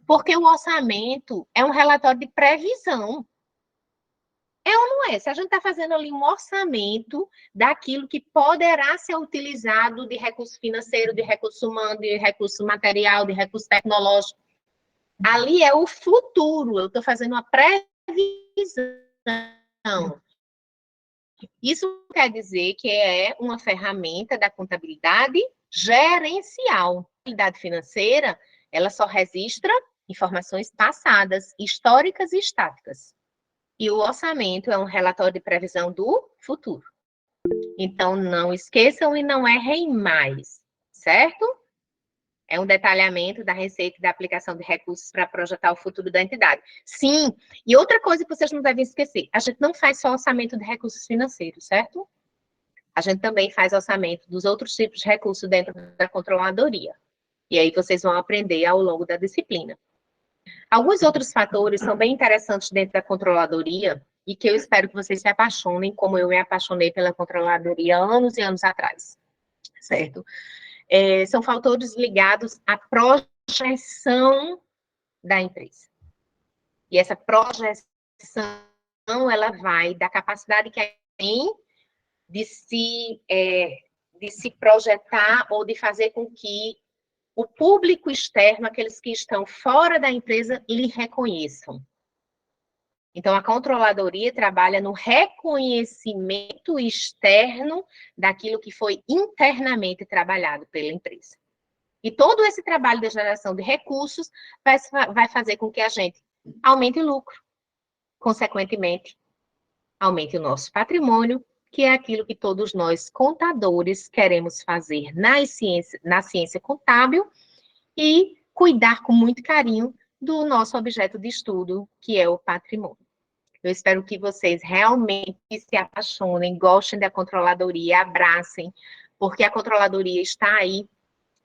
Porque o orçamento é um relatório de previsão. É ou não é? Se a gente está fazendo ali um orçamento daquilo que poderá ser utilizado de recurso financeiro, de recurso humano, de recurso material, de recurso tecnológico, ali é o futuro. Eu estou fazendo uma previsão. Isso quer dizer que é uma ferramenta da contabilidade gerencial. A contabilidade financeira, ela só registra informações passadas, históricas e estáticas. E o orçamento é um relatório de previsão do futuro. Então, não esqueçam e não errem mais, certo? É um detalhamento da receita e da aplicação de recursos para projetar o futuro da entidade. Sim, e outra coisa que vocês não devem esquecer, a gente não faz só orçamento de recursos financeiros, certo? A gente também faz orçamento dos outros tipos de recursos dentro da controladoria. E aí vocês vão aprender ao longo da disciplina. Alguns outros fatores são bem interessantes dentro da controladoria e que eu espero que vocês se apaixonem, como eu me apaixonei pela controladoria anos e anos atrás, certo? São fatores ligados à projeção da empresa. E essa projeção, ela vai da capacidade que tem de se projetar ou de fazer com que o público externo, aqueles que estão fora da empresa, lhe reconheçam. Então, a controladoria trabalha no reconhecimento externo daquilo que foi internamente trabalhado pela empresa. E todo esse trabalho de geração de recursos vai fazer com que a gente aumente o lucro, consequentemente, aumente o nosso patrimônio, que é aquilo que todos nós, contadores, queremos fazer na ciência contábil e cuidar com muito carinho do nosso objeto de estudo, que é o patrimônio. Eu espero que vocês realmente se apaixonem, gostem da controladoria, abracem, porque a controladoria está aí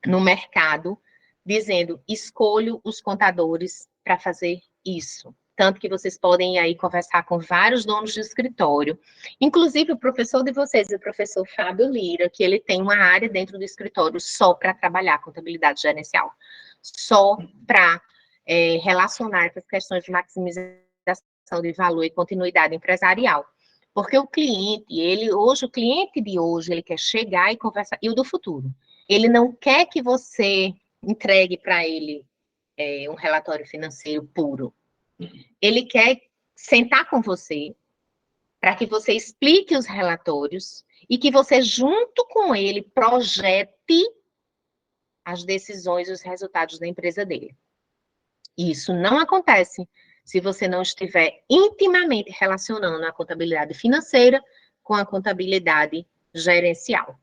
no mercado, dizendo, escolho os contadores para fazer isso. Tanto que vocês podem aí conversar com vários donos de escritório, inclusive o professor de vocês, o professor Fábio Lira, que ele tem uma área dentro do escritório só para trabalhar contabilidade gerencial, só para relacionar essas questões de maximização de valor e continuidade empresarial. Porque o cliente, o cliente de hoje, ele quer chegar e conversar, e o do futuro. Ele não quer que você entregue para ele um relatório financeiro puro. Ele quer sentar com você para que você explique os relatórios e que você, junto com ele, projete as decisões e os resultados da empresa dele. E isso não acontece se você não estiver intimamente relacionando a contabilidade financeira com a contabilidade gerencial.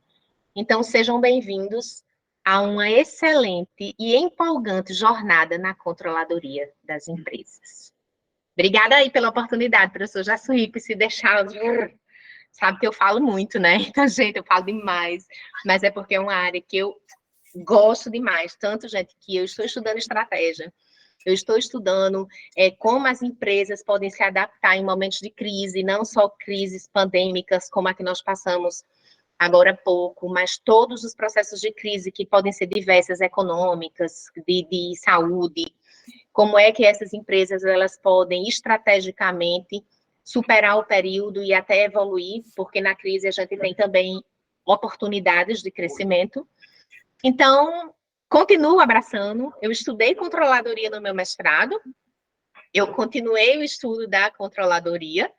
Então, sejam bem-vindos a uma excelente e empolgante jornada na controladoria das empresas. Obrigada aí pela oportunidade, professor Jassuípe, se deixar... Sabe que eu falo muito, né? Então, gente, eu falo demais, mas é porque é uma área que eu gosto demais. Tanto, gente, que eu estou estudando estratégia, eu estou estudando como as empresas podem se adaptar em momentos de crise, não só crises pandêmicas, como a que nós passamos agora há pouco, mas todos os processos de crise que podem ser diversas, econômicas, de saúde, como é que essas empresas elas podem estrategicamente superar o período e até evoluir, porque na crise a gente tem também oportunidades de crescimento. Então, continuo abraçando. Eu estudei controladoria no meu mestrado, eu continuei o estudo da controladoria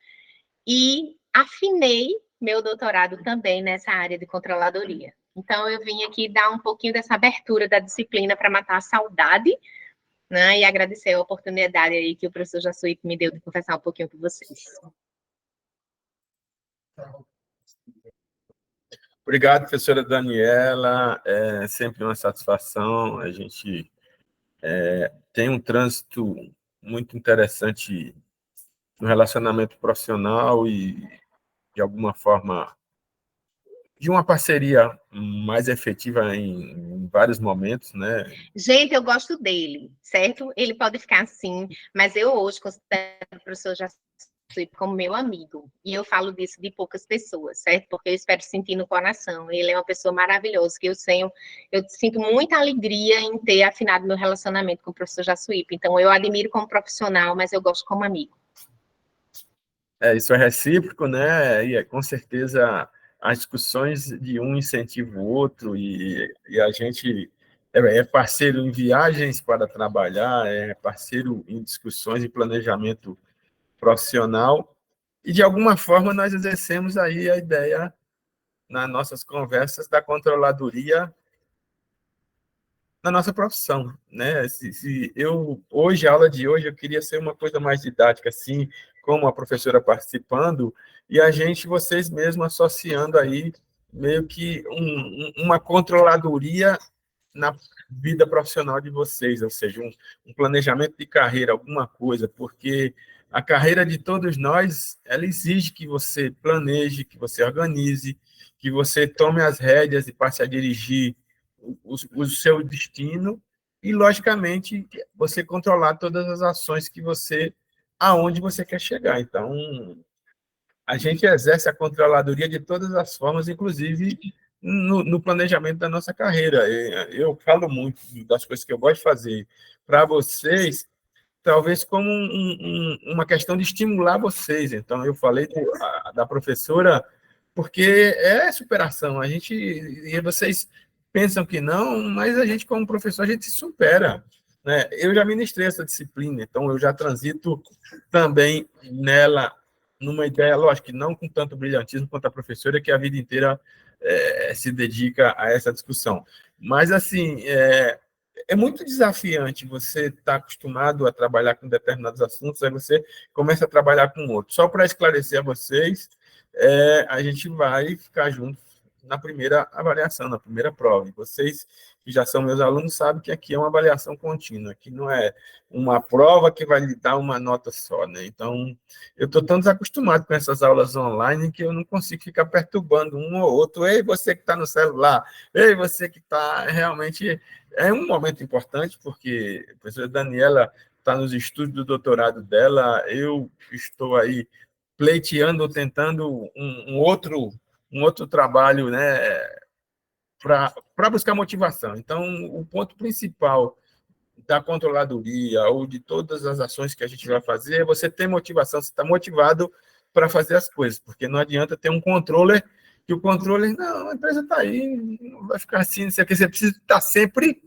e afinei meu doutorado também nessa área de controladoria. Então, eu vim aqui dar um pouquinho dessa abertura da disciplina para matar a saudade, né, e agradecer a oportunidade aí que o professor Jassuípe me deu de conversar um pouquinho com vocês. Obrigado, professora Daniela. É sempre uma satisfação. A gente tem um trânsito muito interessante no relacionamento profissional e, de alguma forma, de uma parceria mais efetiva em vários momentos, né? Gente, eu gosto dele, certo? Ele pode ficar assim, mas eu hoje considero o professor Jacipe como meu amigo. E eu falo disso de poucas pessoas, certo? Porque eu espero sentir no coração. Ele é uma pessoa maravilhosa, que eu sinto muita alegria em ter afinado meu relacionamento com o professor Jacipe. Então, eu admiro como profissional, mas eu gosto como amigo. Isso é recíproco, né? E com certeza as discussões de um incentivam o outro, e a gente é parceiro em viagens para trabalhar, é parceiro em discussões e planejamento profissional, e de alguma forma nós exercemos aí a ideia nas nossas conversas da controladoria na nossa profissão, né? Se eu hoje, a aula de hoje, eu queria ser uma coisa mais didática, assim, como a professora participando, e a gente, vocês mesmos, associando aí meio que uma controladoria na vida profissional de vocês, ou seja, um planejamento de carreira, alguma coisa, porque a carreira de todos nós, ela exige que você planeje, que você organize, que você tome as rédeas e passe a dirigir o seu destino e, logicamente, você controlar todas as ações que você, aonde você quer chegar. Então, a gente exerce a controladoria de todas as formas, inclusive no planejamento da nossa carreira. Eu falo muito das coisas que eu gosto de fazer para vocês, talvez como uma questão de estimular vocês. Então, eu falei da professora, porque é superação. E vocês pensam que não, mas a gente, como professor, a gente se supera, né? Eu já ministrei essa disciplina, então eu já transito também nela, numa ideia, lógico, que não com tanto brilhantismo quanto a professora, que a vida inteira se dedica a essa discussão. Mas, assim, é muito desafiante você estar acostumado a trabalhar com determinados assuntos, aí você começa a trabalhar com outros. Só para esclarecer a vocês, a gente vai ficar junto na primeira avaliação, na primeira prova. E vocês, que já são meus alunos, sabem que aqui é uma avaliação contínua, aqui não é uma prova que vai lhe dar uma nota só, né? Então, eu estou tão desacostumado com essas aulas online que eu não consigo ficar perturbando um ou outro. Ei, você que está no celular, ei, você que está realmente... É um momento importante, porque a professora Daniela está nos estudos do doutorado dela, eu estou aí pleiteando, tentando um outro trabalho, né, para buscar motivação. Então, o ponto principal da controladoria ou de todas as ações que a gente vai fazer é você ter motivação, você está motivado para fazer as coisas, porque não adianta ter um controller, que o controller, não, a empresa está aí, não vai ficar assim, não sei o que, você precisa estar sempre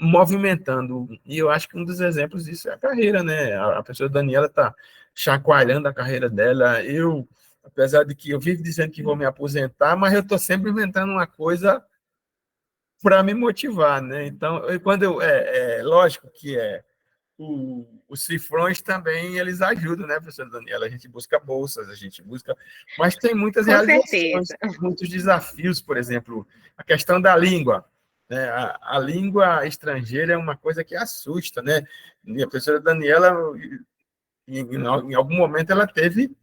movimentando. E eu acho que um dos exemplos disso é a carreira, né? A professora Daniela está chacoalhando a carreira dela. Eu, apesar de que eu vivo dizendo que vou me aposentar, mas eu estou sempre inventando uma coisa para me motivar, né? Então, lógico que os cifrões também, eles ajudam, né, professora Daniela? A gente busca bolsas, a gente busca... Mas tem muitas Com realizações, certeza. muitos desafios, por exemplo, a questão da língua, né? A língua estrangeira é uma coisa que assusta, né? E a professora Daniela, em algum momento, ela teve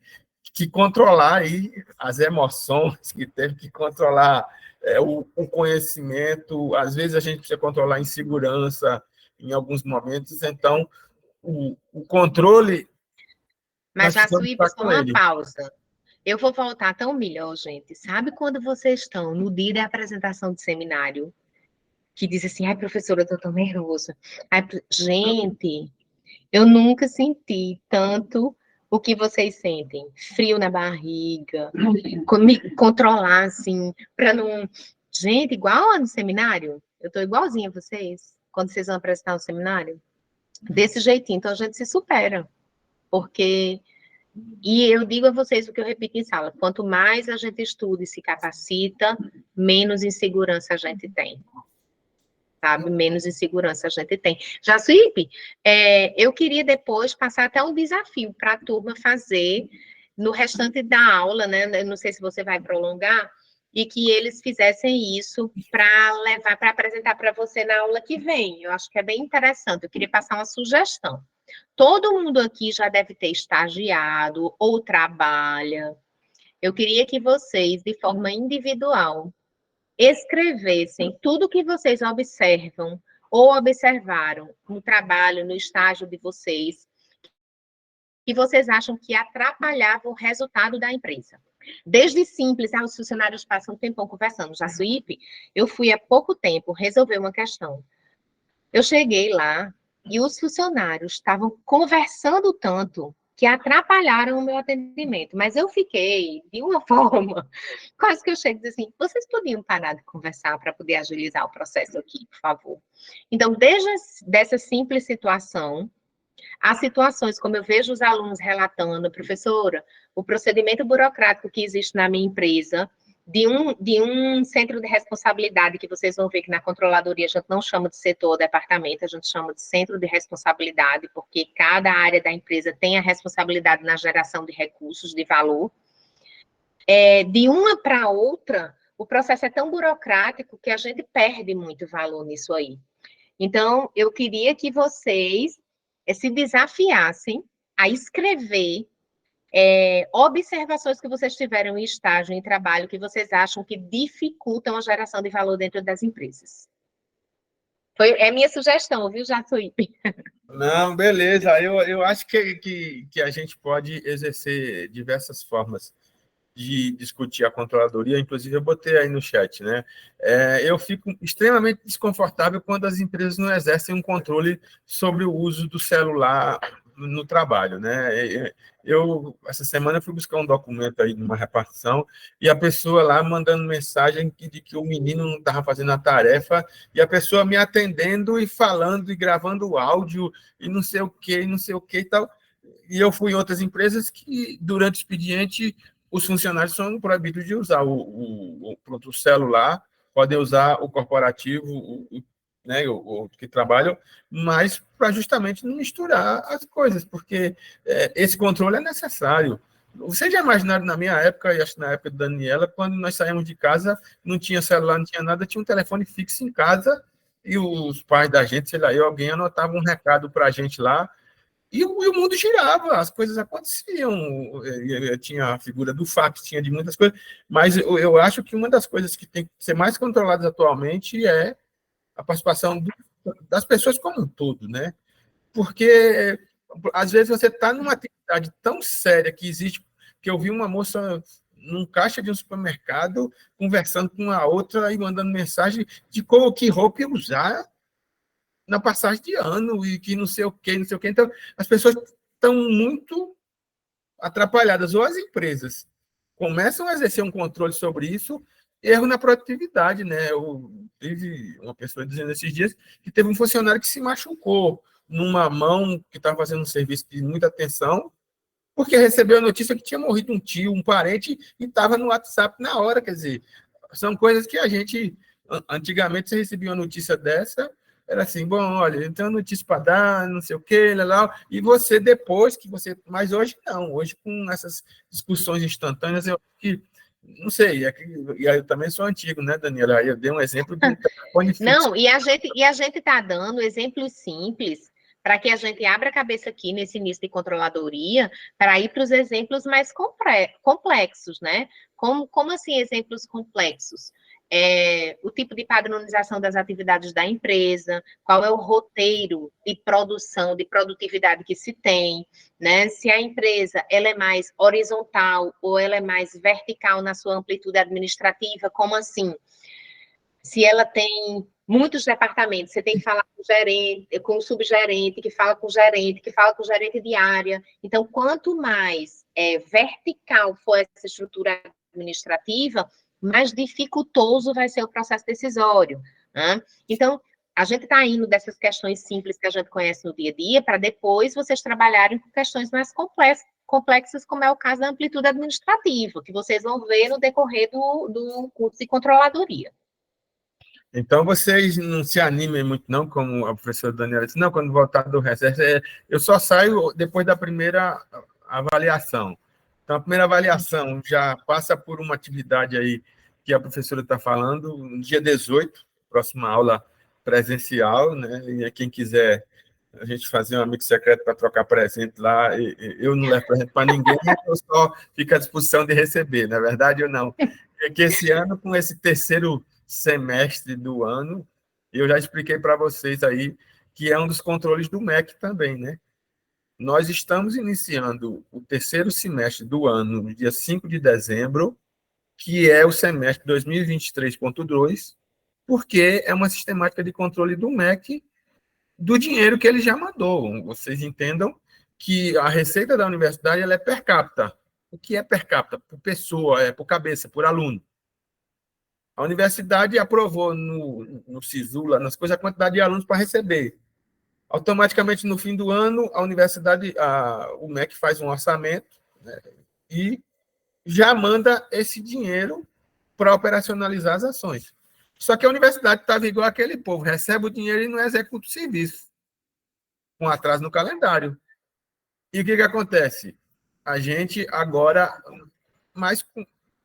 que controlar aí as emoções, que teve que controlar o conhecimento, às vezes a gente precisa controlar a insegurança em alguns momentos, então o controle, Mas, nós precisamos Jacipe, estar só com uma ele. pausa. Eu vou voltar tão melhor, gente. Sabe quando vocês estão no dia da apresentação de seminário, que diz assim, ai, professora, eu tô tão nervosa. Ai, gente, eu nunca senti tanto o que vocês sentem. Frio na barriga, me controlar, assim, para não... Gente, igual lá no seminário, eu tô igualzinha a vocês, quando vocês vão apresentar no seminário, desse jeitinho. Então, a gente se supera, porque... E eu digo a vocês o que eu repito em sala, quanto mais a gente estuda e se capacita, menos insegurança a gente tem. Sabe? Menos insegurança a gente tem. Jacipe, eu queria depois passar até um desafio para a turma fazer no restante da aula, né? Eu não sei se você vai prolongar, e que eles fizessem isso para levar, para apresentar para você na aula que vem. Eu acho que é bem interessante. Eu queria passar uma sugestão. Todo mundo aqui já deve ter estagiado ou trabalha. Eu queria que vocês, de forma individual, escrevessem tudo que vocês observam ou observaram no trabalho, no estágio de vocês, que vocês acham que atrapalhava o resultado da empresa. Desde simples, os funcionários passam um tempão conversando. Já Suípe, eu fui há pouco tempo resolver uma questão. Eu cheguei lá e os funcionários estavam conversando tanto que atrapalharam o meu atendimento. Mas eu fiquei de uma forma, quase que eu chego e digo assim, vocês podiam parar de conversar para poder agilizar o processo aqui, por favor. Então, desde dessa simples situação, há situações, como eu vejo os alunos relatando, professora, o procedimento burocrático que existe na minha empresa, de um centro de responsabilidade, que vocês vão ver que na controladoria a gente não chama de setor ou departamento, a gente chama de centro de responsabilidade, porque cada área da empresa tem a responsabilidade na geração de recursos, de valor. De uma para outra, o processo é tão burocrático que a gente perde muito valor nisso aí. Então, eu queria que vocês se desafiassem a escrever observações que vocês tiveram em estágio, em trabalho, que vocês acham que dificultam a geração de valor dentro das empresas. É minha sugestão, viu, Jatuípe? Não, beleza. Eu acho que a gente pode exercer diversas formas de discutir a controladoria, inclusive eu botei aí no chat, né? Eu fico extremamente desconfortável quando as empresas não exercem um controle sobre o uso do celular no trabalho, né? Essa semana, eu fui buscar um documento aí numa repartição e a pessoa lá mandando mensagem de que o menino não estava fazendo a tarefa e a pessoa me atendendo e falando e gravando o áudio e não sei o que, não sei o que e tal. E eu fui em outras empresas que, durante o expediente, os funcionários são proibidos de usar o celular, podem usar o corporativo, né, o que trabalham, mas para justamente não misturar as coisas, porque esse controle é necessário. Vocês já imaginaram na minha época, e acho que na época da Daniela, quando nós saímos de casa, não tinha celular, não tinha nada, tinha um telefone fixo em casa, e os pais da gente, sei lá, alguém anotava um recado para a gente lá, e o mundo girava, as coisas aconteciam. Tinha a figura do fax, tinha de muitas coisas, mas eu acho que uma das coisas que tem que ser mais controladas atualmente é a participação das pessoas como um todo, né? Porque, às vezes, você está numa atividade tão séria que existe, que eu vi uma moça num caixa de um supermercado conversando com a outra e mandando mensagem de que roupa ia usar na passagem de ano e que não sei o quê, não sei o quê. Então, as pessoas estão muito atrapalhadas, ou as empresas começam a exercer um controle sobre isso, erro na produtividade, né? Eu tive uma pessoa dizendo esses dias que teve um funcionário que se machucou numa mão que estava fazendo um serviço de muita atenção, porque recebeu a notícia que tinha morrido um tio, um parente, e estava no WhatsApp na hora. Quer dizer, são coisas que a gente, antigamente, você recebia uma notícia dessa, era assim, bom, olha, eu tenho uma notícia para dar, não sei o quê, lá, e você depois que você... Mas hoje não, hoje com essas discussões instantâneas, eu que não sei, e eu também sou antigo, né, Daniela? Eu dei um exemplo de um telefone fixo. Não, e a gente está dando exemplos simples para que a gente abra a cabeça aqui nesse início de controladoria para ir para os exemplos mais complexos, né? Como assim exemplos complexos? O tipo de padronização das atividades da empresa, qual é o roteiro de produção, de produtividade que se tem, né? Se a empresa ela é mais horizontal ou ela é mais vertical na sua amplitude administrativa, como assim? Se ela tem muitos departamentos, você tem que falar com o gerente, com o subgerente, que fala com o gerente, que fala com o gerente de área. Então, quanto mais vertical for essa estrutura administrativa, mais dificultoso vai ser o processo decisório, né? Então, a gente está indo dessas questões simples que a gente conhece no dia a dia, para depois vocês trabalharem com questões mais complexas, como é o caso da amplitude administrativa, que vocês vão ver no decorrer do curso de controladoria. Então, vocês não se animem muito, não, como a professora Daniela disse, não, quando voltar do recesso, eu só saio depois da primeira avaliação. Então, a primeira avaliação já passa por uma atividade aí que a professora está falando, no dia 18, próxima aula presencial, né? E quem quiser a gente fazia um amigo secreto para trocar presente lá, eu não levo presente para ninguém, eu só fico à disposição de receber, na verdade ou não. É que esse ano, com esse terceiro semestre do ano, eu já expliquei para vocês aí que é um dos controles do MEC também, né? Nós estamos iniciando o terceiro semestre do ano, no dia 5 de dezembro, que é o semestre 2023.2, porque é uma sistemática de controle do MEC do dinheiro que ele já mandou. Vocês entendam que a receita da universidade ela é per capita. O que é per capita? Por pessoa, por cabeça, por aluno. A universidade aprovou no SISU, lá nas coisas, a quantidade de alunos para receber. Automaticamente, no fim do ano, a universidade, o MEC faz um orçamento, né, e já manda esse dinheiro para operacionalizar as ações. Só que a universidade estava igual aquele povo, recebe o dinheiro e não executa o serviço, com atraso no calendário. E o que acontece? A gente agora,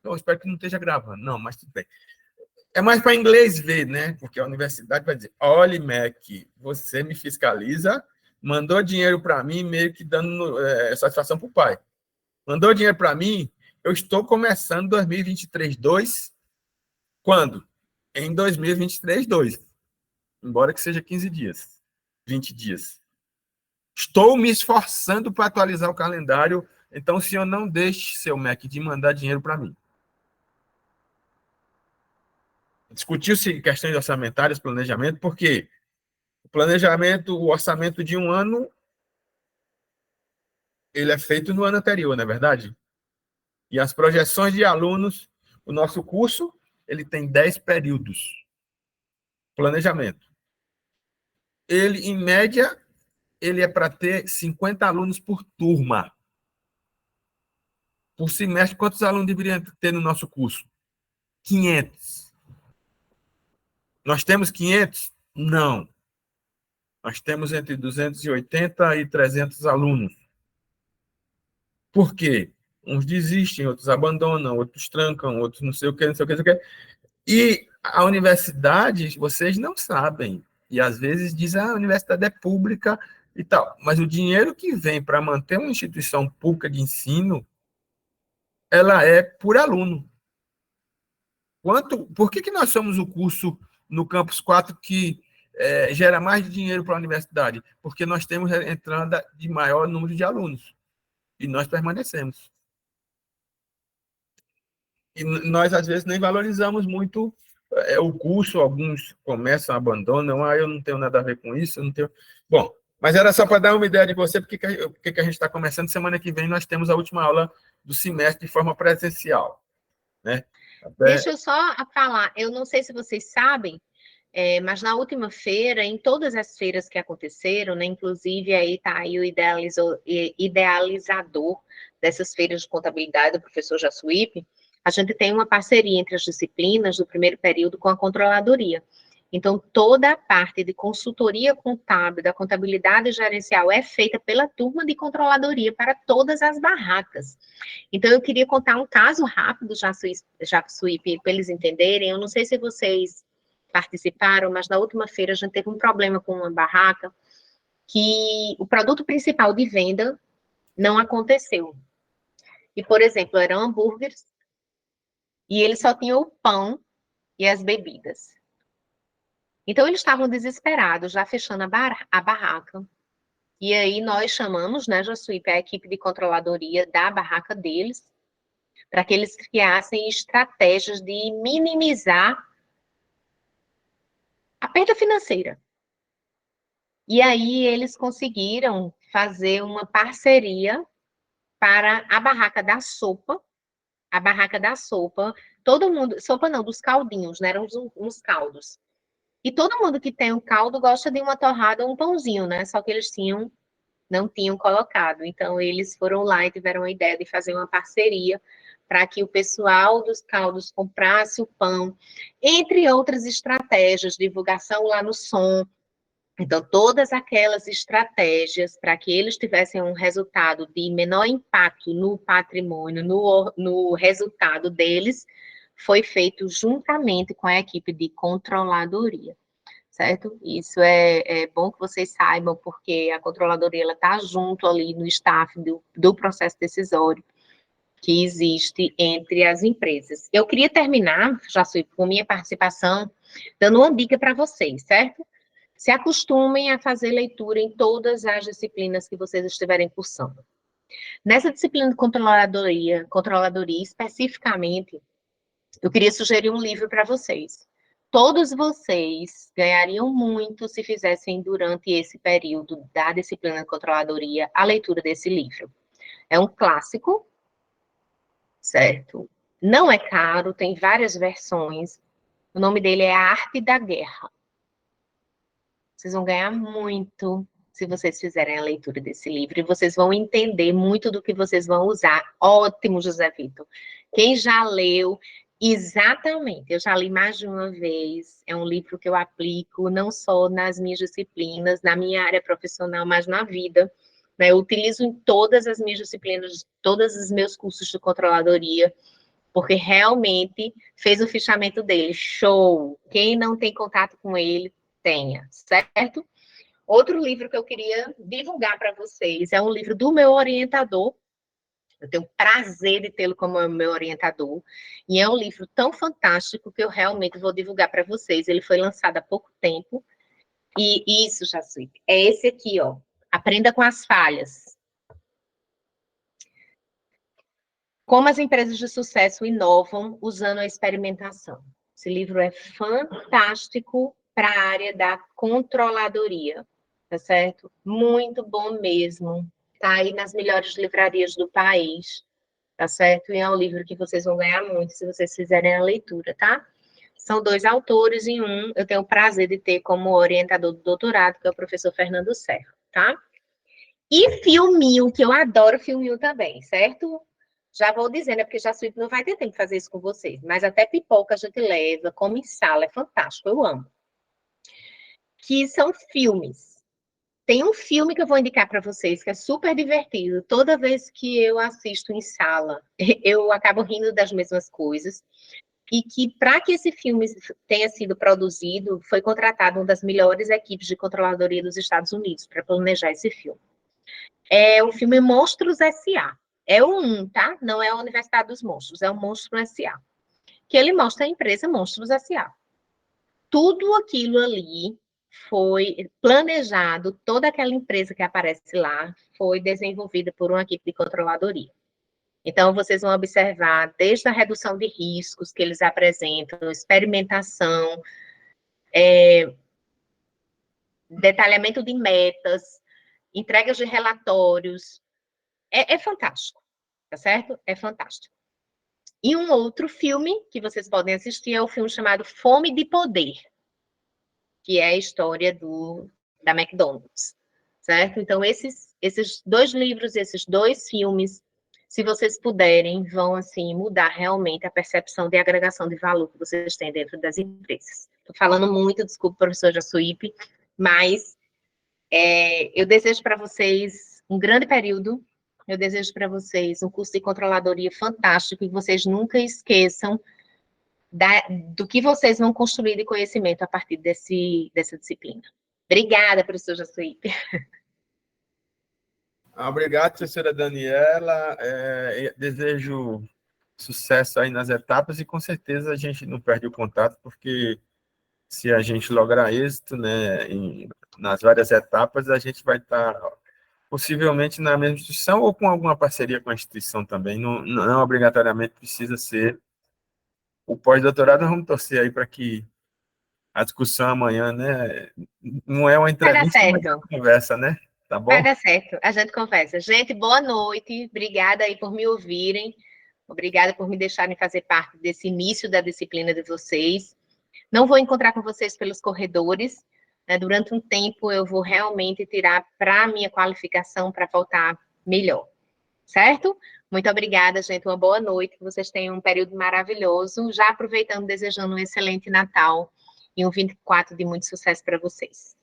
eu espero que não esteja gravando, não, mas tudo bem. É mais para inglês ver, né? Porque a universidade vai dizer, olha, MEC, você me fiscaliza, mandou dinheiro para mim, meio que dando satisfação para o pai. Mandou dinheiro para mim, eu estou começando 2023-2, quando? Em 2023-2. Embora que seja 15 dias, 20 dias. Estou me esforçando para atualizar o calendário, então o senhor não deixe, seu MEC, de mandar dinheiro para mim. Discutiu-se questões orçamentárias, planejamento, porque o planejamento, o orçamento de um ano, ele é feito no ano anterior, não é verdade? E as projeções de alunos, o nosso curso, ele tem 10 períodos. Planejamento. Ele, em média, ele é para ter 50 alunos por turma. Por semestre, quantos alunos deveriam ter no nosso curso? 500. Nós temos 500? Não. Nós temos entre 280 e 300 alunos. Por quê? Uns desistem, outros abandonam, outros trancam, outros não sei o que, não sei o que, não sei o que. E a universidade, vocês não sabem. E às vezes dizem, a universidade é pública e tal. Mas o dinheiro que vem para manter uma instituição pública de ensino, ela é por aluno. Por que nós somos o curso no Campus 4 que gera mais dinheiro para a universidade? Porque nós temos a entrada de maior número de alunos. E nós permanecemos. E nós, às vezes, nem valorizamos muito o curso, alguns começam, abandonam, eu não tenho nada a ver com isso, eu não tenho... Bom, mas era só para dar uma ideia de você, porque a gente está começando, semana que vem nós temos a última aula do semestre de forma presencial, né? Deixa eu só falar, eu não sei se vocês sabem, mas na última feira, em todas as feiras que aconteceram, né, inclusive aí está aí o idealizador dessas feiras de contabilidade, o professor Jassuípe, a gente tem uma parceria entre as disciplinas do primeiro período com a controladoria. Então, toda a parte de consultoria contábil, da contabilidade gerencial, é feita pela turma de controladoria para todas as barracas. Então, eu queria contar um caso rápido, Jassuípe, para eles entenderem. Eu não sei se vocês participaram, mas na última feira a gente teve um problema com uma barraca que o produto principal de venda não aconteceu. E, por exemplo, eram hambúrgueres e eles só tinham o pão e as bebidas. Então, eles estavam desesperados, já fechando a barraca. E aí, nós chamamos, né, Jassuípe, a equipe de controladoria da barraca deles, para que eles criassem estratégias de minimizar a perda financeira. E aí, eles conseguiram fazer uma parceria para a barraca da sopa. A barraca da sopa, todo mundo... Sopa não, dos caldinhos, né? Eram uns caldos. E todo mundo que tem um caldo gosta de uma torrada ou um pãozinho, né? Só que eles não tinham colocado. Então, eles foram lá e tiveram a ideia de fazer uma parceria para que o pessoal dos caldos comprasse o pão, entre outras estratégias, divulgação lá no som. Então, todas aquelas estratégias para que eles tivessem um resultado de menor impacto no patrimônio, no resultado deles, foi feito juntamente com a equipe de controladoria. certo? Isso é bom que vocês saibam, porque a controladoria está junto ali no staff do processo decisório que existe entre as empresas. Eu queria terminar, já sei, com minha participação, dando uma dica para vocês, certo? Se acostumem a fazer leitura em todas as disciplinas que vocês estiverem cursando. Nessa disciplina de controladoria especificamente, eu queria sugerir um livro para vocês. Todos vocês ganhariam muito se fizessem, durante esse período da disciplina de controladoria, a leitura desse livro. É um clássico, certo? Não é caro, tem várias versões. O nome dele é A Arte da Guerra. Vocês vão ganhar muito se vocês fizerem a leitura desse livro, e vocês vão entender muito do que vocês vão usar. Ótimo, José Vitor. Quem já leu, exatamente, eu já li mais de uma vez, é um livro que eu aplico não só nas minhas disciplinas, na minha área profissional, mas na vida, né? Eu utilizo em todas as minhas disciplinas, todos os meus cursos de controladoria, porque realmente fez o fichamento dele. Show! Quem não tem contato com ele, tenha, certo? Outro livro que eu queria divulgar para vocês é um livro do meu orientador. Eu tenho prazer de tê-lo como meu orientador. E é um livro tão fantástico que eu realmente vou divulgar para vocês. Ele foi lançado há pouco tempo. E isso, Jacipe, é esse aqui, ó. Aprenda com as falhas. Como as empresas de sucesso inovam usando a experimentação. Esse livro é fantástico para a área da controladoria, tá certo? Muito bom mesmo. Tá aí nas melhores livrarias do país, tá certo? E é um livro que vocês vão ganhar muito se vocês fizerem a leitura, tá? São 2 autores e um eu tenho o prazer de ter como orientador do doutorado, que é o professor Fernando Serra, tá? E filminho, que eu adoro filminho também, certo? Já vou dizendo, é porque já não vai ter tempo de fazer isso com vocês, mas até pipoca a gente leva, come em sala, é fantástico, eu amo. Que são filmes. Tem um filme que eu vou indicar para vocês, que é super divertido. Toda vez que eu assisto em sala, eu acabo rindo das mesmas coisas. E que, para que esse filme tenha sido produzido, foi contratada uma das melhores equipes de controladoria dos Estados Unidos para planejar esse filme. É o filme Monstros S.A. É o 1, tá? Não é a Universidade dos Monstros, é o Monstro S.A. Que ele mostra a empresa Monstros S.A. Tudo aquilo ali foi planejado, toda aquela empresa que aparece lá foi desenvolvida por uma equipe de controladoria. Então, vocês vão observar desde a redução de riscos que eles apresentam, experimentação, detalhamento de metas, entregas de relatórios. É fantástico, tá certo? É fantástico. E um outro filme que vocês podem assistir é o filme chamado Fome de Poder, que é a história da McDonald's, certo? Então, esses 2 livros, esses 2 filmes, se vocês puderem, vão, assim, mudar realmente a percepção de agregação de valor que vocês têm dentro das empresas. Estou falando muito, desculpa, professor Jaçuípe, mas eu desejo para vocês um grande período, eu desejo para vocês um curso de controladoria fantástico, e que vocês nunca esqueçam do que vocês vão construir de conhecimento a partir dessa disciplina. Obrigada, professor Jaçuípe. Obrigado, professora Daniela. Desejo sucesso aí nas etapas e, com certeza, a gente não perde o contato, porque se a gente lograr êxito, né, nas várias etapas, a gente vai estar possivelmente na mesma instituição ou com alguma parceria com a instituição também. Não obrigatoriamente precisa ser o pós-doutorado. Nós vamos torcer aí para que a discussão amanhã, né, não é uma Vai dar entrevista, mas é certo. uma conversa, né? Tá bom? Vai dar certo, a gente conversa. Gente, boa noite, obrigada aí por me ouvirem, obrigada por me deixarem fazer parte desse início da disciplina de vocês. Não vou encontrar com vocês pelos corredores, né? Durante um tempo eu vou realmente tirar para a minha qualificação para voltar melhor, certo? Muito obrigada, gente, uma boa noite, que vocês tenham um período maravilhoso, já aproveitando, desejando um excelente Natal e um 24 de muito sucesso para vocês.